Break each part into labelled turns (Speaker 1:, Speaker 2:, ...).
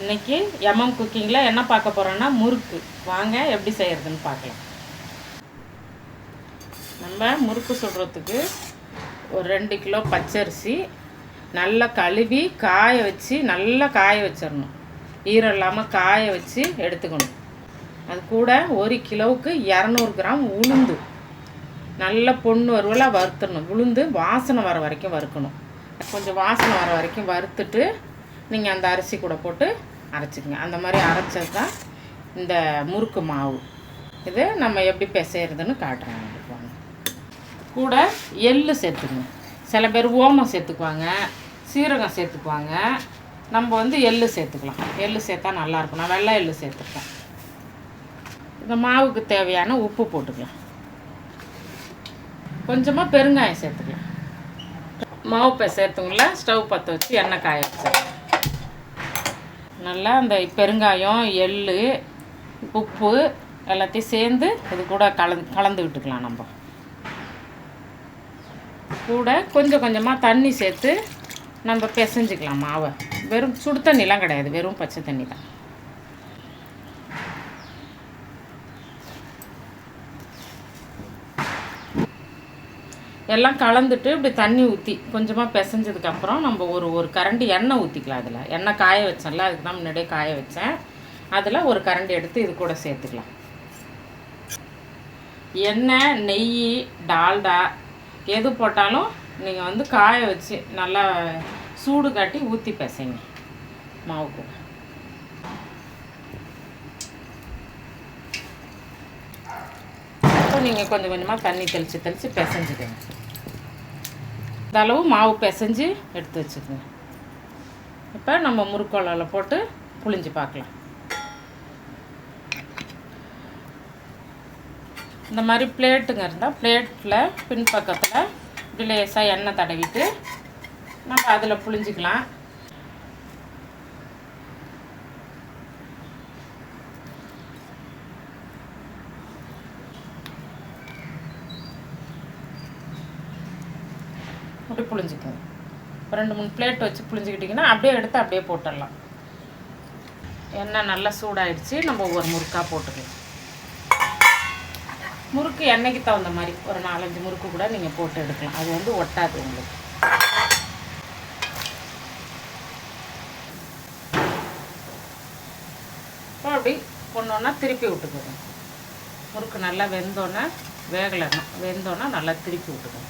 Speaker 1: இன்றைக்கி எம்எம் குக்கிங்கில் என்ன பார்க்க போகிறோன்னா முறுக்கு. வாங்க எப்படி செய்கிறதுன்னு பார்க்கலாம். நம்ம முறுக்கு சுடுறதுக்கு ஒரு 2 கிலோ பச்சரிசி நல்லா கழுவி காய வச்சு நல்லா காய வச்சிடணும். ஈரம் இல்லாமல் காய வச்சு எடுத்துக்கணும். அது கூட 1 கிலோவுக்கு 200 கிராம் உளுந்து நல்லா பொண்ணு வறுவலாக வறுத்துடணும். உளுந்து வாசனை வர வரைக்கும் வறுக்கணும். கொஞ்சம் வாசனை வர வரைக்கும் வறுத்துட்டு நீங்கள் அந்த அரிசி கூட போட்டு அரைச்சிக்கங்க. அந்த மாதிரி அரைச்சது தான் இந்த முறுக்கு மாவு. இது நம்ம எப்படி பிசைகிறதுன்னு காட்டுறேன். கூட எள்ளு சேர்த்துக்கணும். சில பேர் ஓமம் சேர்த்துக்குவாங்க, சீரகம் சேர்த்துக்குவாங்க. நம்ம எள்ளு சேர்த்துக்கலாம். எள்ளு சேர்த்தா நல்லாயிருக்கும். நான் வெள்ளை எள்ளு சேர்த்துப்பேன். இந்த மாவுக்கு தேவையான உப்பு போட்டுக்கலாம். கொஞ்சமாக பெருங்காயம் சேர்த்துக்கலாம். மாவு பிசைறதுக்குள்ள ஸ்டவ் பற்ற வச்சு எண்ணெய் காய வச்சிடலாம். நல்லா அந்த பெருங்காயம், எள்ளு, உப்பு எல்லாத்தையும் சேர்ந்து இது கூட கலந்து விட்டுக்கலாம். நம்ம கூட கொஞ்சம் கொஞ்சமாக தண்ணி சேர்த்து நம்ம பிசைஞ்சிக்கலாம் மாவை. வெறும் சுடு தண்ணிலாம் கிடையாது, வெறும் பச்சை தண்ணி தான். எல்லாம் கலந்துட்டு இப்படி தண்ணி ஊற்றி கொஞ்சமாக பிசைஞ்சதுக்கப்புறம் நம்ம ஒரு கரண்டி எண்ணெய் ஊற்றிக்கலாம். அதில் எண்ணெய் காய வச்சேன்ல, அதுக்கு தான் முன்னாடியே காய வச்சேன். அதில் ஒரு கரண்டி எடுத்து இது கூட சேர்த்துக்கலாம். எண்ணெய், நெய், டால்டா எது போட்டாலும் நீங்கள் காய வச்சு நல்லா சூடு காட்டி ஊற்றி பிசைங்க மாவுக்கு. இப்போ நீங்கள் கொஞ்சம் கொஞ்சமாக தண்ணி தெளித்து பிசைஞ்சுக்கோங்க. இந்த அளவு மாவு பிசைஞ்சு எடுத்து வச்சுக்கோங்க. இப்போ நம்ம முறுக்கோலையில் போட்டு புழிஞ்சு பார்க்கலாம். இந்த மாதிரி பிளேட்டுங்க இருந்தால் பிளேட்டில் பின்பக்கத்தில் இப்படி லேசாக எண்ணெய் தடவிட்டு நம்ம அதில் புழிஞ்சிக்கலாம். அப்படி புழிஞ்சிக்கோங்க. 2-3 பிளேட் வச்சு புழிஞ்சிக்கிட்டிங்கன்னா அப்படியே எடுத்து அப்படியே போட்டுடலாம். எண்ணெய் நல்லா சூடாகிடுச்சு. நம்ம ஒவ்வொரு முறுக்காக போட்டுக்கலாம். முறுக்கு எண்ணெய்க்கு தகுந்த மாதிரி ஒரு 4-5 முறுக்கு கூட நீங்கள் போட்டு எடுக்கலாம். அது ஒட்டாது உங்களுக்கு. இப்போ அப்படி ஒன்றா திருப்பி விட்டுக்கோங்க. முறுக்கு நல்லா வெந்தோன்னா நல்லா திருப்பி விட்டுக்கோங்க.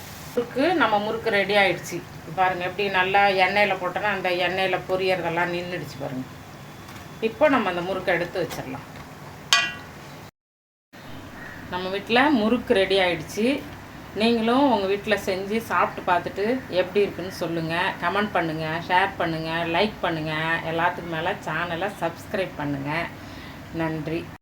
Speaker 1: நம்ம முறுக்கு ரெடி ஆகிடுச்சு. பாருங்கள் எப்படி நல்லா எண்ணெயில் போட்டோன்னா அந்த எண்ணெயில் பொரியறதெல்லாம் நின்றுடுச்சு பாருங்கள். இப்போ நம்ம அந்த முறுக்கை எடுத்து வச்சிடலாம். நம்ம வீட்டில் முறுக்கு ரெடி ஆகிடுச்சு. நீங்களும் உங்கள் வீட்டில் செஞ்சு சாப்பிட்டு பார்த்துட்டு எப்படி இருக்குன்னு சொல்லுங்கள். கமெண்ட் பண்ணுங்கள், ஷேர் பண்ணுங்கள், லைக் பண்ணுங்கள். எல்லாத்துக்கும் மேலே சேனலை சப்ஸ்கிரைப் பண்ணுங்கள். நன்றி.